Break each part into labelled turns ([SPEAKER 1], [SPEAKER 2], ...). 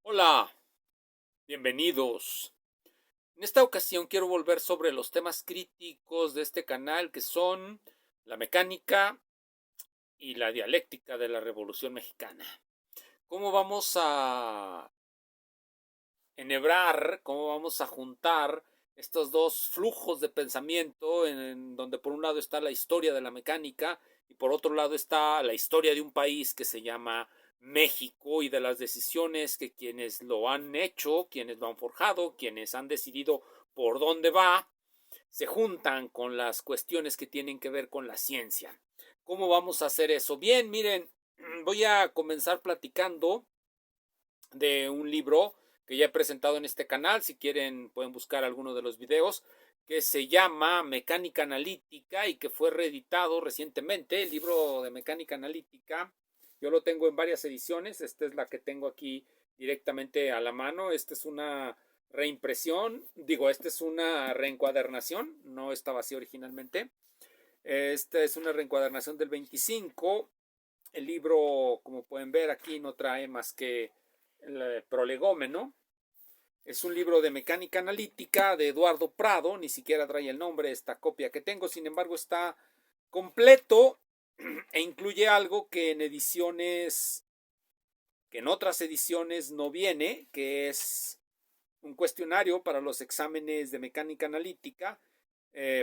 [SPEAKER 1] Hola, bienvenidos. En esta ocasión quiero volver sobre los temas críticos de este canal que son la mecánica y la dialéctica de la Revolución Mexicana. ¿Cómo vamos a enhebrar, cómo vamos a juntar estos dos flujos de pensamiento en donde por un lado está la historia de la mecánica y por otro lado está la historia de un país que se llama México y de las decisiones que quienes lo han hecho, quienes lo han forjado, quienes han decidido por dónde va, se juntan con las cuestiones que tienen que ver con la ciencia? ¿Cómo vamos a hacer eso? Bien, miren, voy a comenzar platicando de un libro que ya he presentado en este canal. Si quieren pueden buscar alguno de los videos, que se llama Mecánica Analítica y que fue reeditado recientemente. El libro de Mecánica Analítica yo lo tengo en varias ediciones. Esta es la que tengo aquí directamente a la mano. Esta es una reimpresión, esta es una reencuadernación, no estaba así originalmente. Esta es una reencuadernación del 25. El libro, como pueden ver aquí, no trae más que el prolegómeno. Es un libro de mecánica analítica de Eduardo Prado, ni siquiera trae el nombre esta copia que tengo, sin embargo está completo e incluye algo que en otras ediciones no viene, que es un cuestionario para los exámenes de mecánica analítica,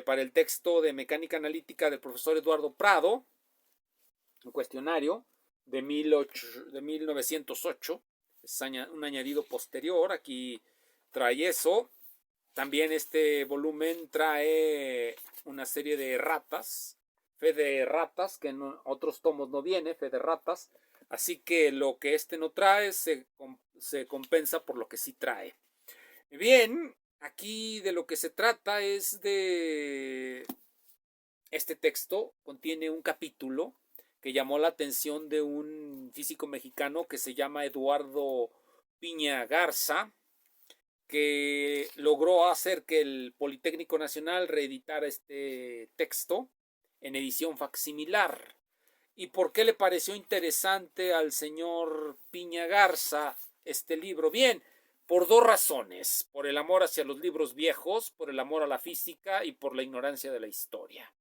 [SPEAKER 1] para el texto de mecánica analítica del profesor Eduardo Prado, un cuestionario de 1908, es un añadido posterior. Aquí trae eso. También este volumen trae una serie de erratas, fe de erratas, que en otros tomos no viene, fe de erratas. Así que lo que este no trae se compensa por lo que sí trae. Bien, aquí de lo que se trata es de... Este texto contiene un capítulo que llamó la atención de un físico mexicano que se llama Eduardo Piña Garza, que logró hacer que el Politécnico Nacional reeditara este texto en edición facsimilar. ¿Y por qué le pareció interesante al señor Piña Garza este libro? Bien, por dos razones: por el amor hacia los libros viejos, por el amor a la física y por la ignorancia de la historia.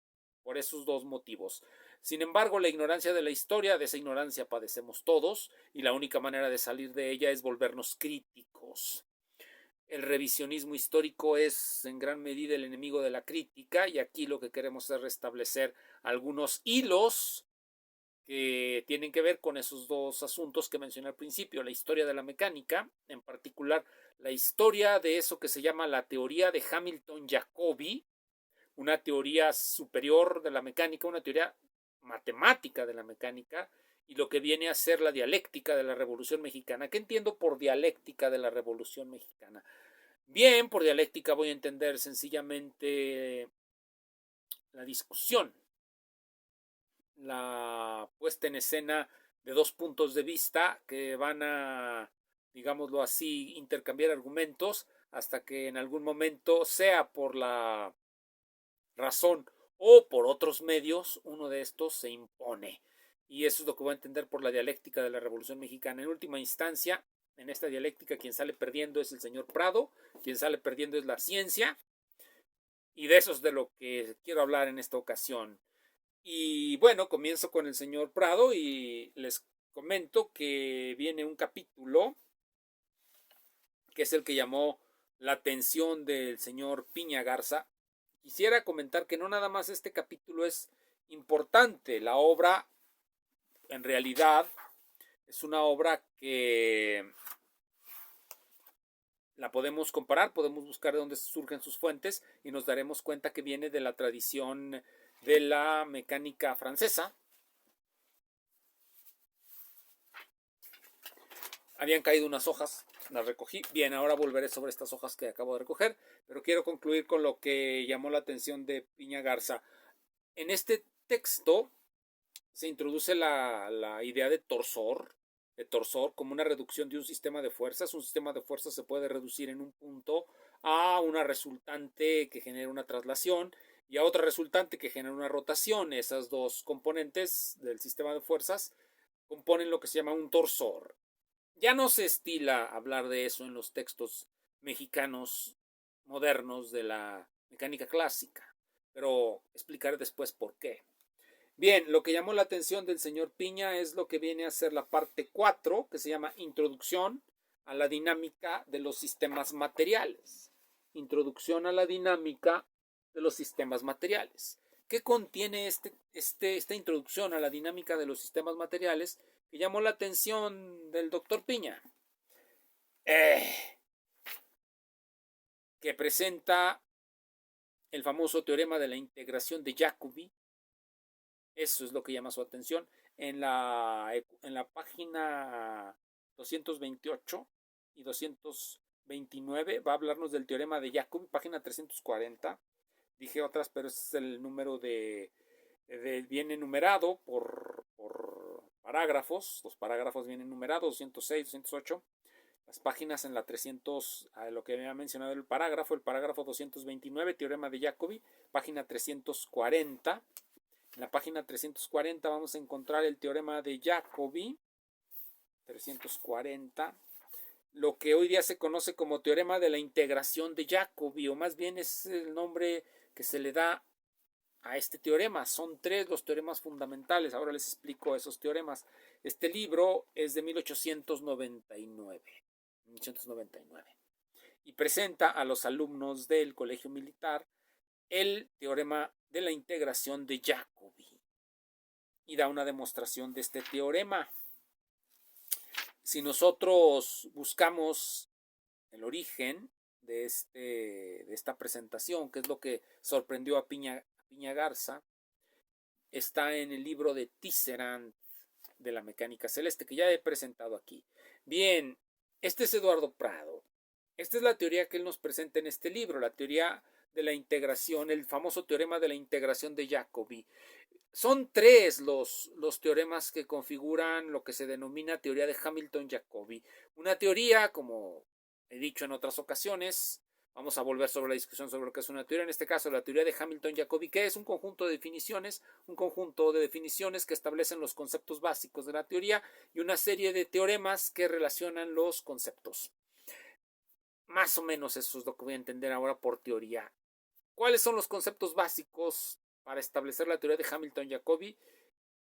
[SPEAKER 1] Por esos dos motivos. Sin embargo, la ignorancia de la historia, de esa ignorancia padecemos todos, y la única manera de salir de ella es volvernos críticos. El revisionismo histórico es en gran medida el enemigo de la crítica, y aquí lo que queremos es restablecer algunos hilos que tienen que ver con esos dos asuntos que mencioné al principio: la historia de la mecánica, en particular la historia de eso que se llama la teoría de Hamilton-Jacobi, una teoría superior de la mecánica, una teoría matemática de la mecánica, y lo que viene a ser la dialéctica de la Revolución Mexicana. ¿Qué entiendo por dialéctica de la Revolución Mexicana? Bien, por dialéctica voy a entender sencillamente la discusión, la puesta en escena de dos puntos de vista que van a, digámoslo así, intercambiar argumentos hasta que en algún momento, sea por la razón o por otros medios, uno de estos se impone. Y eso es lo que voy a entender por la dialéctica de la Revolución Mexicana. En última instancia, en esta dialéctica quien sale perdiendo es el señor Prado, quien sale perdiendo es la ciencia, y de eso es de lo que quiero hablar en esta ocasión. Y bueno, comienzo con el señor Prado y les comento que viene un capítulo que es el que llamó la atención del señor Piña Garza. Quisiera comentar que no nada más este capítulo es importante. La obra, en realidad, es una obra que la podemos comparar, podemos buscar de dónde surgen sus fuentes y nos daremos cuenta que viene de la tradición de la mecánica francesa. Habían caído unas hojas, las recogí. Bien, ahora volveré sobre estas hojas que acabo de recoger, pero quiero concluir con lo que llamó la atención de Piña Garza. En este texto se introduce la idea de torsor como una reducción de un sistema de fuerzas. Un sistema de fuerzas se puede reducir en un punto a una resultante que genera una traslación y a otra resultante que genera una rotación. Esas dos componentes del sistema de fuerzas componen lo que se llama un torsor. Ya no se estila hablar de eso en los textos mexicanos modernos de la mecánica clásica, pero explicaré después por qué. Bien, lo que llamó la atención del señor Piña es lo que viene a ser la parte 4, que se llama Introducción a la dinámica de los sistemas materiales. Introducción a la dinámica de los sistemas materiales. ¿Qué contiene esta introducción a la dinámica de los sistemas materiales que llamó la atención del doctor Piña? Que presenta el famoso teorema de la integración de Jacobi. Eso es lo que llama su atención. En la página 228 y 229 va a hablarnos del teorema de Jacobi, página 340. Dije otras, pero ese es el número viene numerado por parágrafos. Los parágrafos vienen numerados, 206, 208. Las páginas en la 300, lo que había mencionado el parágrafo 229, teorema de Jacobi, página 340. En la página 340 vamos a encontrar el teorema de Jacobi, 340, lo que hoy día se conoce como teorema de la integración de Jacobi, o más bien es el nombre que se le da a este teorema. Son 3 los teoremas fundamentales. Ahora les explico esos teoremas. Este libro es de 1899 y presenta a los alumnos del Colegio Militar el teorema de la integración de Jacobi y da una demostración de este teorema. Si nosotros buscamos el origen de esta presentación, que es lo que sorprendió a Piña Garza, está en el libro de Tisserand de la mecánica celeste, que ya he presentado aquí. Bien, este es Eduardo Prado. Esta es la teoría que él nos presenta en este libro, la teoría de la integración, el famoso teorema de la integración de Jacobi. Son 3 los teoremas que configuran lo que se denomina teoría de Hamilton-Jacobi. Una teoría, como he dicho en otras ocasiones, vamos a volver sobre la discusión sobre lo que es una teoría, en este caso la teoría de Hamilton-Jacobi, que es un conjunto de definiciones que establecen los conceptos básicos de la teoría y una serie de teoremas que relacionan los conceptos. Más o menos eso es lo que voy a entender ahora por teoría. ¿Cuáles son los conceptos básicos para establecer la teoría de Hamilton-Jacobi?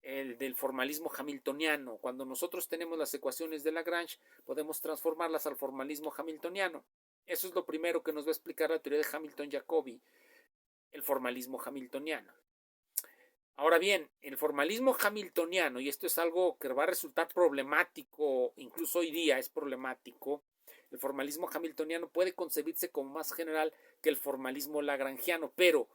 [SPEAKER 1] El del formalismo hamiltoniano. Cuando nosotros tenemos las ecuaciones de Lagrange, podemos transformarlas al formalismo hamiltoniano. Eso es lo primero que nos va a explicar la teoría de Hamilton-Jacobi, el formalismo hamiltoniano. Ahora bien, el formalismo hamiltoniano, y esto es algo que va a resultar problemático, incluso hoy día es problemático, el formalismo hamiltoniano puede concebirse como más general que el formalismo lagrangiano, pero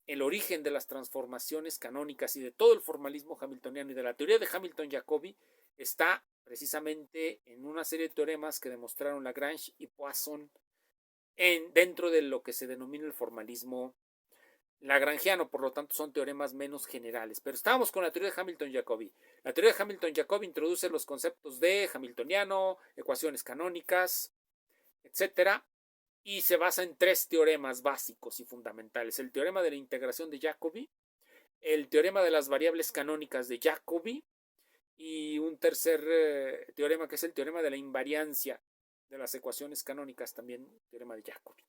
[SPEAKER 1] el origen de las transformaciones canónicas y de todo el formalismo hamiltoniano y de la teoría de Hamilton-Jacobi está precisamente en una serie de teoremas que demostraron Lagrange y Poisson dentro de lo que se denomina el formalismo lagrangiano, por lo tanto son teoremas menos generales. Pero estábamos con la teoría de Hamilton-Jacobi. La teoría de Hamilton-Jacobi introduce los conceptos de hamiltoniano, ecuaciones canónicas, etc. Y se basa en 3 teoremas básicos y fundamentales. El teorema de la integración de Jacobi, el teorema de las variables canónicas de Jacobi y un tercer teorema que es el teorema de la invariancia de las ecuaciones canónicas, también teorema de Jacobi.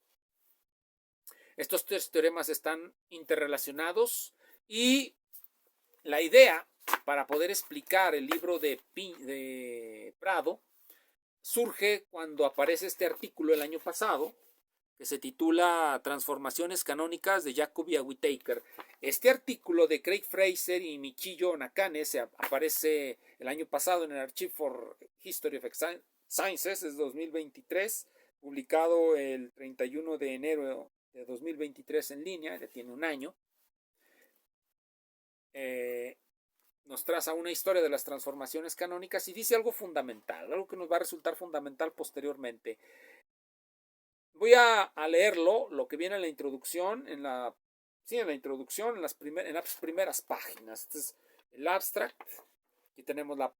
[SPEAKER 1] Estos 3 teoremas están interrelacionados y la idea para poder explicar el libro de Prado surge cuando aparece este artículo el año pasado que se titula Transformaciones canónicas de Jacobi a Whittaker. Este artículo de Craig Fraser y Michiyo Nakane se aparece el año pasado en el Archive for History of Sciences, es 2023, publicado el 31 de enero de 2023 en línea, ya tiene un año. Nos traza una historia de las transformaciones canónicas y dice algo fundamental, algo que nos va a resultar fundamental posteriormente. Voy a leerlo, lo que viene en la introducción, en las primeras páginas. Este es el abstract. Aquí tenemos la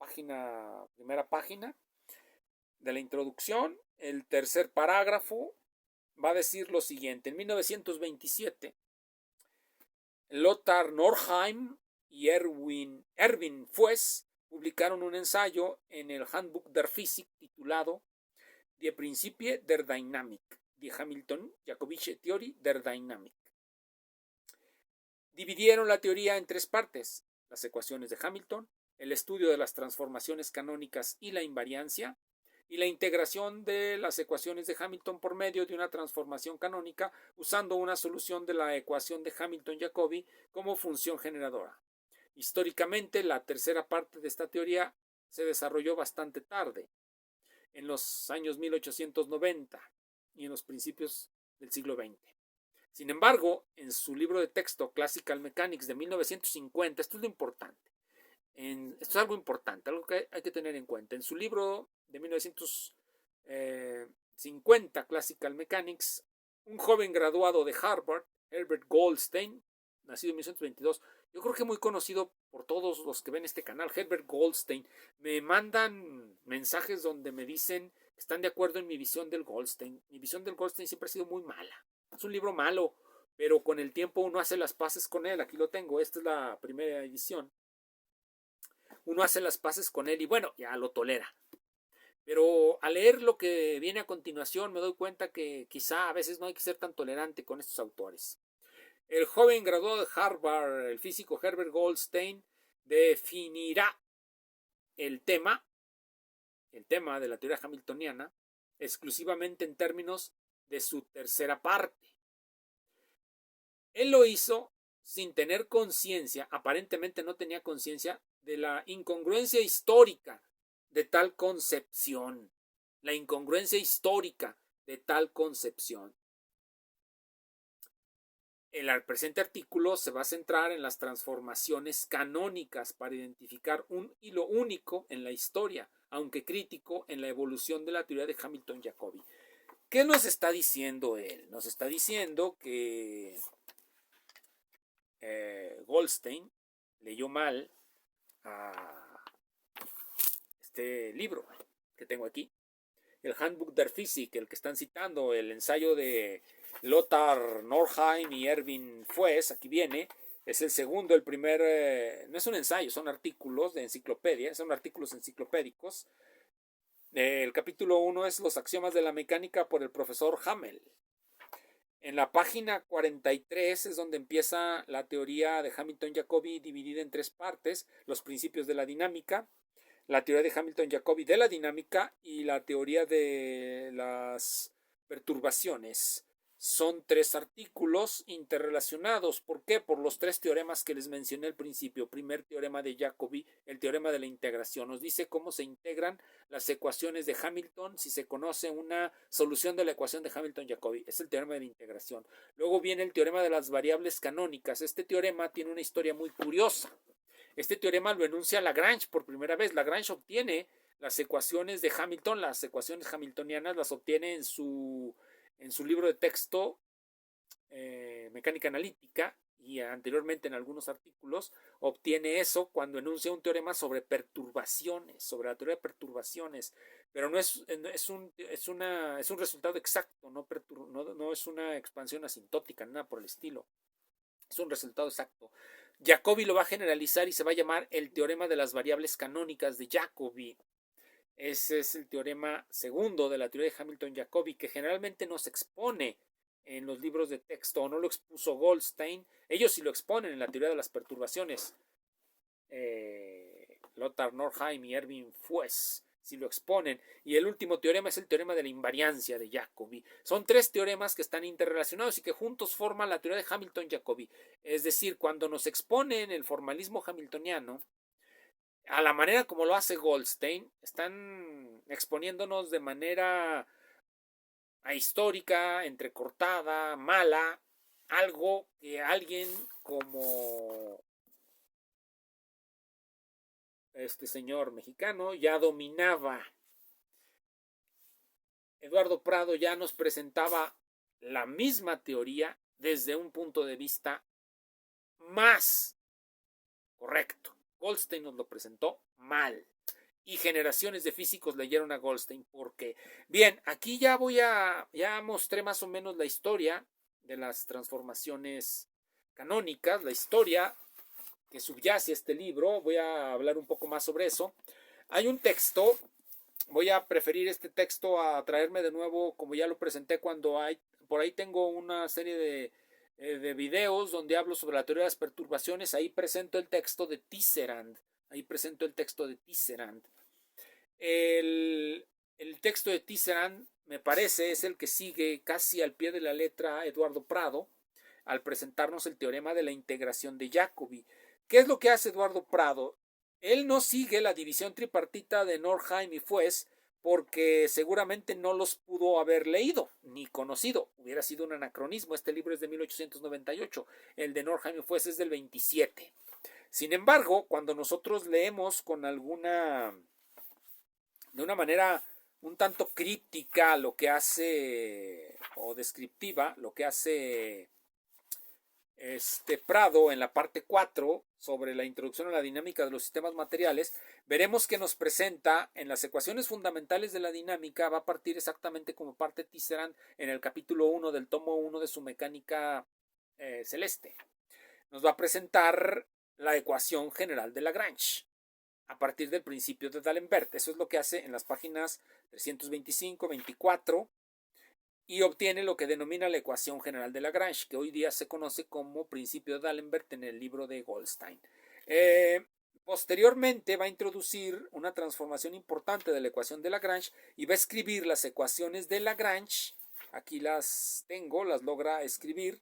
[SPEAKER 1] primera página de la introducción. El tercer parágrafo va a decir lo siguiente. En 1927, Lothar Norheim y Erwin Fues publicaron un ensayo en el Handbuch der Physik titulado Die Prinzipien der Dynamik, die Hamilton-Jacobi'sche Theorie der Dynamik. Dividieron la teoría en tres partes: las ecuaciones de Hamilton, el estudio de las transformaciones canónicas y la invariancia, y la integración de las ecuaciones de Hamilton por medio de una transformación canónica usando una solución de la ecuación de Hamilton-Jacobi como función generadora. Históricamente, la tercera parte de esta teoría se desarrolló bastante tarde, en los años 1890 y en los principios del siglo XX. Sin embargo, en su libro de texto Classical Mechanics de 1950, esto es lo importante. Esto es algo importante, algo que hay que tener en cuenta. En su libro de 1950, Classical Mechanics, un joven graduado de Harvard, Herbert Goldstein, nacido en 1922, yo creo que muy conocido por todos los que ven este canal, Herbert Goldstein, me mandan mensajes donde me dicen que están de acuerdo en mi visión del Goldstein. Mi visión del Goldstein siempre ha sido muy mala. Es un libro malo, pero con el tiempo uno hace las paces con él. Aquí lo tengo, esta es la primera edición. Uno hace las paces con él y bueno, ya lo tolera. Pero al leer lo que viene a continuación me doy cuenta que quizá a veces no hay que ser tan tolerante con estos autores. El joven graduado de Harvard, el físico Herbert Goldstein, definirá el tema de la teoría hamiltoniana exclusivamente en términos de su tercera parte. Él lo hizo sin tener conciencia, aparentemente no tenía conciencia de la incongruencia histórica de tal concepción. La incongruencia histórica de tal concepción. El presente artículo se va a centrar en las transformaciones canónicas para identificar un hilo único en la historia, aunque crítico en la evolución de la teoría de Hamilton-Jacobi. ¿Qué nos está diciendo él? Nos está diciendo que Goldstein leyó mal a este libro que tengo aquí, el Handbuch der Physik, el que están citando, el ensayo de Lothar Norheim y Erwin Fues, aquí viene, es el segundo, el primer, no es un ensayo, son artículos de enciclopedia, son artículos enciclopédicos. El capítulo 1 es los axiomas de la mecánica por el profesor Hamel. En la página 43 es donde empieza la teoría de Hamilton-Jacobi dividida en tres partes: los principios de la dinámica, la teoría de Hamilton-Jacobi de la dinámica y la teoría de las perturbaciones. Son tres artículos interrelacionados. ¿Por qué? Por los tres teoremas que les mencioné al principio. Primer teorema de Jacobi, el teorema de la integración. Nos dice cómo se integran las ecuaciones de Hamilton si se conoce una solución de la ecuación de Hamilton-Jacobi. Es el teorema de la integración. Luego viene el teorema de las variables canónicas. Este teorema tiene una historia muy curiosa. Este teorema lo enuncia Lagrange por primera vez. Lagrange obtiene las ecuaciones de Hamilton, las ecuaciones hamiltonianas las obtiene en su libro de texto Mecánica Analítica, y anteriormente en algunos artículos obtiene eso cuando enuncia un teorema sobre perturbaciones, sobre la teoría de perturbaciones, pero no es un resultado exacto, no es una expansión asintótica, nada por el estilo, es un resultado exacto. Jacobi lo va a generalizar y se va a llamar el teorema de las variables canónicas de Jacobi. Ese es el teorema segundo de la teoría de Hamilton-Jacobi, que generalmente no se expone en los libros de texto, o no lo expuso Goldstein. Ellos sí lo exponen en la teoría de las perturbaciones. Lothar Norheim y Erwin Fues sí lo exponen. Y el último teorema es el teorema de la invariancia de Jacobi. Son tres teoremas que están interrelacionados y que juntos forman la teoría de Hamilton-Jacobi. Es decir, cuando nos exponen el formalismo hamiltoniano, a la manera como lo hace Goldstein, están exponiéndonos de manera ahistórica, entrecortada, mala, algo que alguien como este señor mexicano ya dominaba. Eduardo Prado ya nos presentaba la misma teoría desde un punto de vista más correcto. Goldstein nos lo presentó mal y generaciones de físicos leyeron a Goldstein porque, bien, aquí ya mostré más o menos la historia de las transformaciones canónicas, la historia que subyace a este libro. Voy a hablar un poco más sobre eso. Hay un texto, voy a preferir este texto a traerme de nuevo, como ya lo presenté cuando por ahí tengo una serie de videos donde hablo sobre la teoría de las perturbaciones. Ahí presento el texto de Tisserand. El texto de Tisserand, me parece, es el que sigue casi al pie de la letra Eduardo Prado al presentarnos el teorema de la integración de Jacobi. ¿Qué es lo que hace Eduardo Prado? Él no sigue la división tripartita de Norheim y Fues porque seguramente no los pudo haber leído ni conocido. Hubiera sido un anacronismo. Este libro es de 1898. El de Norheim y Fues es del 27. Sin embargo, cuando nosotros leemos de una manera un tanto crítica lo que hace, o descriptiva, lo que hace Prado en la parte 4 sobre la introducción a la dinámica de los sistemas materiales, veremos que nos presenta en las ecuaciones fundamentales de la dinámica, va a partir exactamente como parte Tisserand en el capítulo 1 del tomo 1 de su mecánica celeste. Nos va a presentar la ecuación general de Lagrange a partir del principio de D'Alembert. Eso es lo que hace en las páginas 325, 24, y obtiene lo que denomina la ecuación general de Lagrange, que hoy día se conoce como principio de D'Alembert en el libro de Goldstein. Posteriormente va a introducir una transformación importante de la ecuación de Lagrange y va a escribir las ecuaciones de Lagrange. Aquí las tengo, las logra escribir.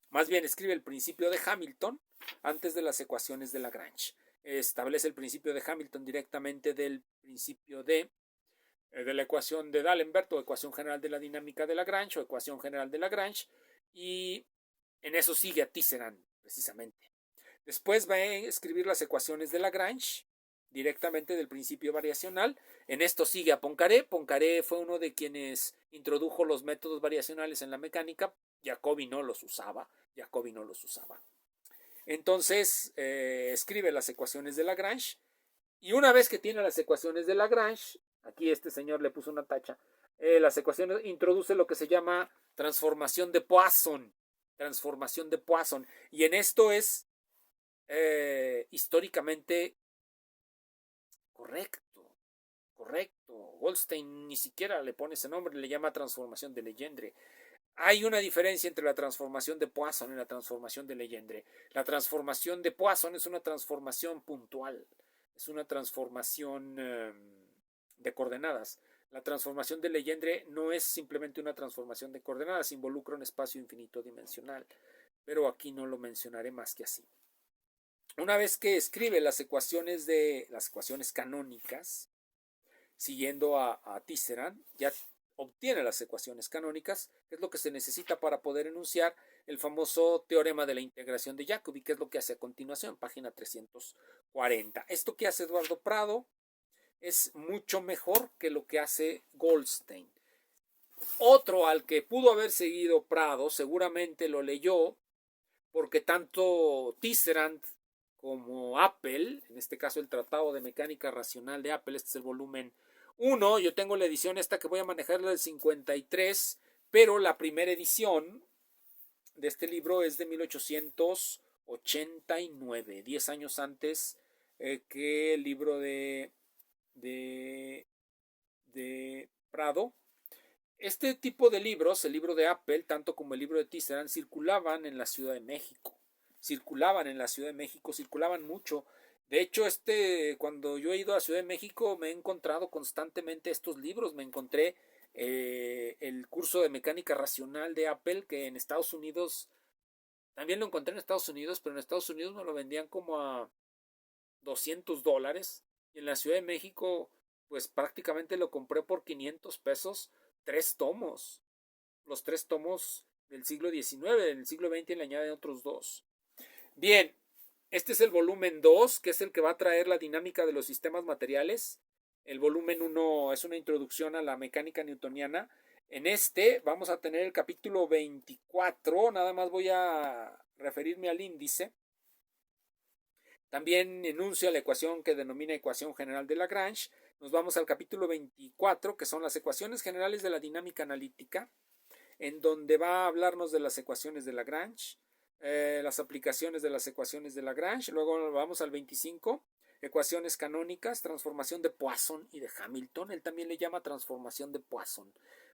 [SPEAKER 1] Más bien escribe el principio de Hamilton antes de las ecuaciones de Lagrange. Establece el principio de Hamilton directamente del principio de la ecuación de D'Alembert o ecuación general de la dinámica de Lagrange o ecuación general de Lagrange, y en eso sigue a Tisserand precisamente. Después va a escribir las ecuaciones de Lagrange directamente del principio variacional. En esto sigue a Poincaré. Poincaré fue uno de quienes introdujo los métodos variacionales en la mecánica. Jacobi no los usaba. Entonces escribe las ecuaciones de Lagrange, y una vez que tiene las ecuaciones de Lagrange, aquí este señor le puso una tacha, las ecuaciones, introduce lo que se llama transformación de Poisson, y en esto es históricamente correcto. Goldstein ni siquiera le pone ese nombre, le llama transformación de Legendre. Hay una diferencia entre la transformación de Poisson y la transformación de Legendre. La transformación de Poisson es una transformación puntual, es una transformación de coordenadas. La transformación de Legendre no es simplemente una transformación de coordenadas, involucra un espacio infinito dimensional, pero aquí no lo mencionaré más que así. Una vez que escribe las ecuaciones canónicas, siguiendo a Tisserand, ya obtiene las ecuaciones canónicas, que es lo que se necesita para poder enunciar el famoso teorema de la integración de Jacobi, que es lo que hace a continuación, página 340. Esto que hace Eduardo Prado es mucho mejor que lo que hace Goldstein. Otro al que pudo haber seguido Prado, seguramente lo leyó, porque tanto Tisserand como Appel, en este caso el Tratado de Mecánica Racional de Appel, este es el volumen 1, yo tengo la edición esta que voy a manejar, la del 53, pero la primera edición de este libro es de 1889, 10 años antes que el libro de Prado. Este tipo de libros, el libro de Appel, tanto como el libro de Tisserand, circulaban en la Ciudad de México, circulaban mucho. De hecho, cuando yo he ido a Ciudad de México me he encontrado constantemente estos libros. Me encontré el curso de mecánica racional de Appel, que en Estados Unidos, también lo encontré en Estados Unidos, pero en Estados Unidos me lo vendían como a $200, y en la Ciudad de México pues prácticamente lo compré por 500 pesos, 3 tomos, los 3 tomos del siglo XIX, en el siglo XX le añaden otros 2. Bien, este es el volumen 2, que es el que va a traer la dinámica de los sistemas materiales. El volumen 1 es una introducción a la mecánica newtoniana. En este vamos a tener el capítulo 24, nada más voy a referirme al índice. También enuncia la ecuación que denomina ecuación general de Lagrange. Nos vamos al capítulo 24, que son las ecuaciones generales de la dinámica analítica, en donde va a hablarnos de las ecuaciones de Lagrange. las aplicaciones de las ecuaciones de Lagrange. Luego vamos al 25, ecuaciones canónicas, transformación de Poisson y de Hamilton. Él también le llama transformación de Poisson,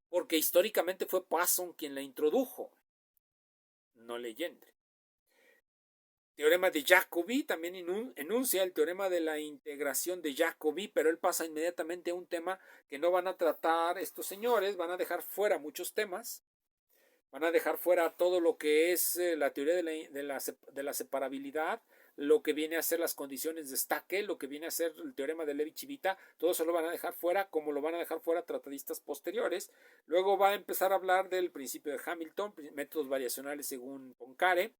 [SPEAKER 1] porque históricamente fue Poisson quien la introdujo, no Legendre. Teorema de Jacobi, también enuncia el teorema de la integración de Jacobi, pero él pasa inmediatamente a un tema que no van a tratar estos señores, van a dejar fuera muchos temas, van a dejar fuera todo lo que es la teoría de la separabilidad, lo que viene a ser las condiciones de Stackel, lo que viene a ser el teorema de Levi-Civita, todo eso lo van a dejar fuera, como lo van a dejar fuera tratadistas posteriores. Luego va a empezar a hablar del principio de Hamilton, métodos variacionales según Poincaré,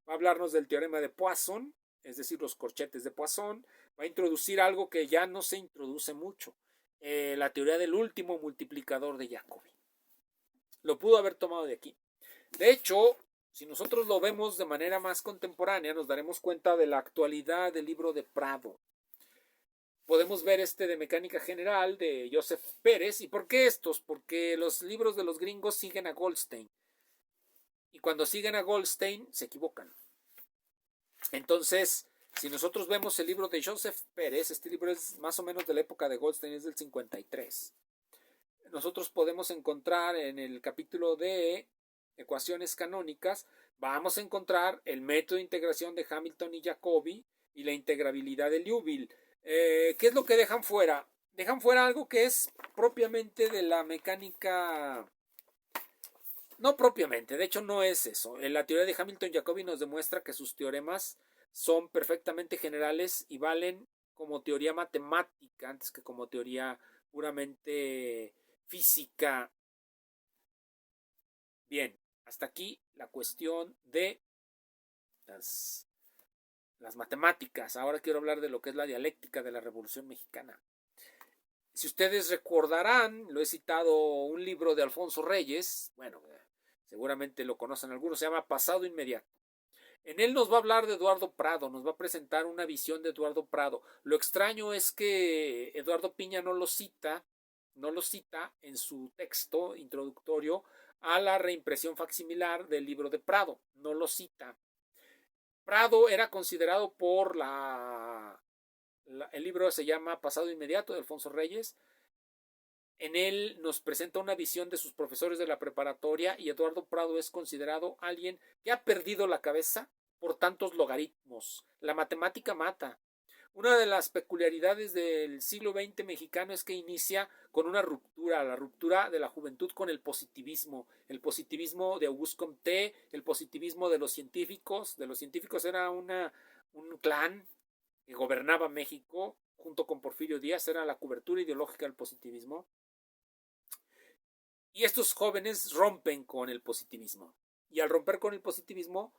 [SPEAKER 1] va a hablarnos del teorema de Poisson, es decir, los corchetes de Poisson, va a introducir algo que ya no se introduce mucho, la teoría del último multiplicador de Jacobi. Lo pudo haber tomado de aquí. De hecho, si nosotros lo vemos de manera más contemporánea, nos daremos cuenta de la actualidad del libro de Prado. Podemos ver este de Mecánica General de Joseph Pérez. ¿Y por qué estos? Porque los libros de los gringos siguen a Goldstein. Y cuando siguen a Goldstein, se equivocan. Entonces, si nosotros vemos el libro de Joseph Pérez, este libro es más o menos de la época de Goldstein, es del 53. Nosotros podemos encontrar en el capítulo de ecuaciones canónicas, vamos a encontrar el método de integración de Hamilton y Jacobi y la integrabilidad de Liouville. ¿Qué es lo que dejan fuera? Dejan fuera algo que es propiamente de la mecánica. No propiamente, de hecho no es eso. En la teoría de Hamilton-Jacobi nos demuestra que sus teoremas son perfectamente generales y valen como teoría matemática antes que como teoría puramente física. Bien, hasta aquí la cuestión de las matemáticas. Ahora quiero hablar de lo que es la dialéctica de la Revolución Mexicana. Si ustedes recordarán, lo he citado un libro de Alfonso Reyes, bueno, seguramente lo conocen algunos, se llama Pasado Inmediato. En él nos va a hablar de Eduardo Prado, nos va a presentar una visión de Eduardo Prado. Lo extraño es que Eduardo Piña no lo cita en su texto introductorio a la reimpresión facsimilar del libro de Prado, no lo cita. Prado era considerado por el libro se llama Pasado Inmediato de Alfonso Reyes. En él nos presenta una visión de sus profesores de la preparatoria y Eduardo Prado es considerado alguien que ha perdido la cabeza por tantos logaritmos. La matemática mata. Una de las peculiaridades del siglo XX mexicano es que inicia con una ruptura, la ruptura de la juventud con el positivismo de Auguste Comte, el positivismo de los científicos. De los científicos era un clan que gobernaba México junto con Porfirio Díaz, era la cobertura ideológica del positivismo. Y estos jóvenes rompen con el positivismo. Y al romper con el positivismo,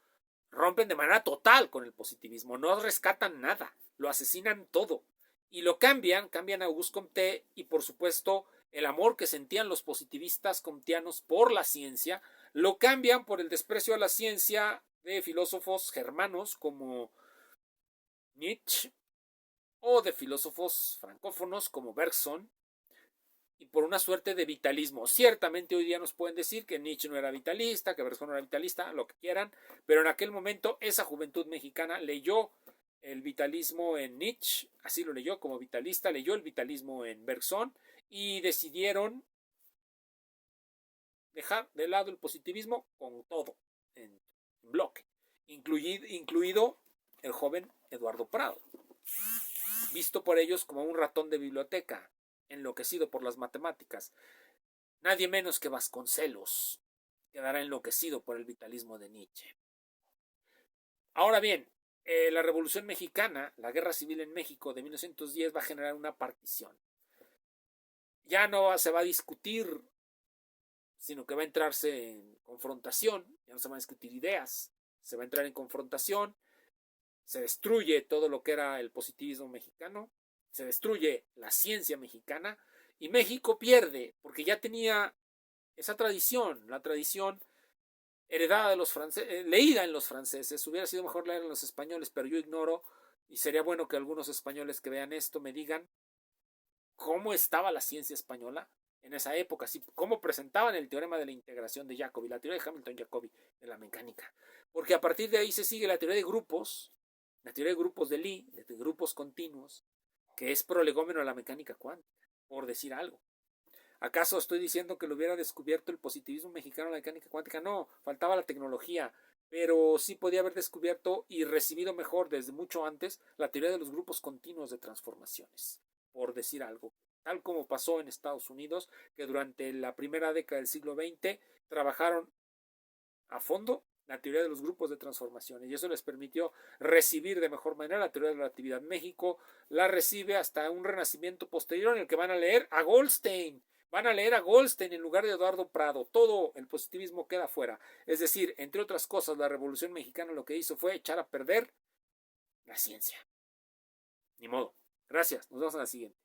[SPEAKER 1] rompen de manera total con el positivismo. No rescatan nada, lo asesinan todo. Y lo cambian a Auguste Comte y por supuesto el amor que sentían los positivistas comtianos por la ciencia, lo cambian por el desprecio a la ciencia de filósofos germanos como Nietzsche o de filósofos francófonos como Bergson, y por una suerte de vitalismo. Ciertamente hoy día nos pueden decir que Nietzsche no era vitalista, que Bergson no era vitalista, lo que quieran, pero en aquel momento esa juventud mexicana leyó el vitalismo en Nietzsche, así lo leyó como vitalista, leyó el vitalismo en Bergson y decidieron dejar de lado el positivismo con todo, en bloque, incluido el joven Eduardo Prado, visto por ellos como un ratón de biblioteca, enloquecido por las matemáticas. Nadie menos que Vasconcelos quedará enloquecido por el vitalismo de Nietzsche. Ahora bien, la Revolución Mexicana, la Guerra Civil en México de 1910 va a generar una partición. Ya no se va a discutir, sino que va a entrarse en confrontación, ya no se van a discutir ideas, se va a entrar en confrontación, se destruye todo lo que era el positivismo mexicano, se destruye la ciencia mexicana y México pierde porque ya tenía esa tradición, la tradición heredada de los franceses, leída en los franceses. Hubiera sido mejor leer en los españoles, pero yo ignoro y sería bueno que algunos españoles que vean esto me digan cómo estaba la ciencia española. en esa época, así como presentaban el teorema de la integración de Jacobi, la teoría de Hamilton-Jacobi de la mecánica. Porque a partir de ahí se sigue la teoría de grupos de Lie, de grupos continuos, que es prolegómeno a la mecánica cuántica, por decir algo. ¿Acaso estoy diciendo que lo hubiera descubierto el positivismo mexicano en la mecánica cuántica? No, faltaba la tecnología, pero sí podía haber descubierto y recibido mejor desde mucho antes la teoría de los grupos continuos de transformaciones, por decir algo. Tal como pasó en Estados Unidos, que durante la primera década del siglo XX trabajaron a fondo la teoría de los grupos de transformaciones y eso les permitió recibir de mejor manera la teoría de la relatividad. México la recibe hasta un renacimiento posterior en el que van a leer a Goldstein. Van a leer a Goldstein en lugar de Eduardo Prado. Todo el positivismo queda fuera. Es decir, entre otras cosas, la Revolución Mexicana lo que hizo fue echar a perder la ciencia. Ni modo. Gracias. Nos vemos en la siguiente.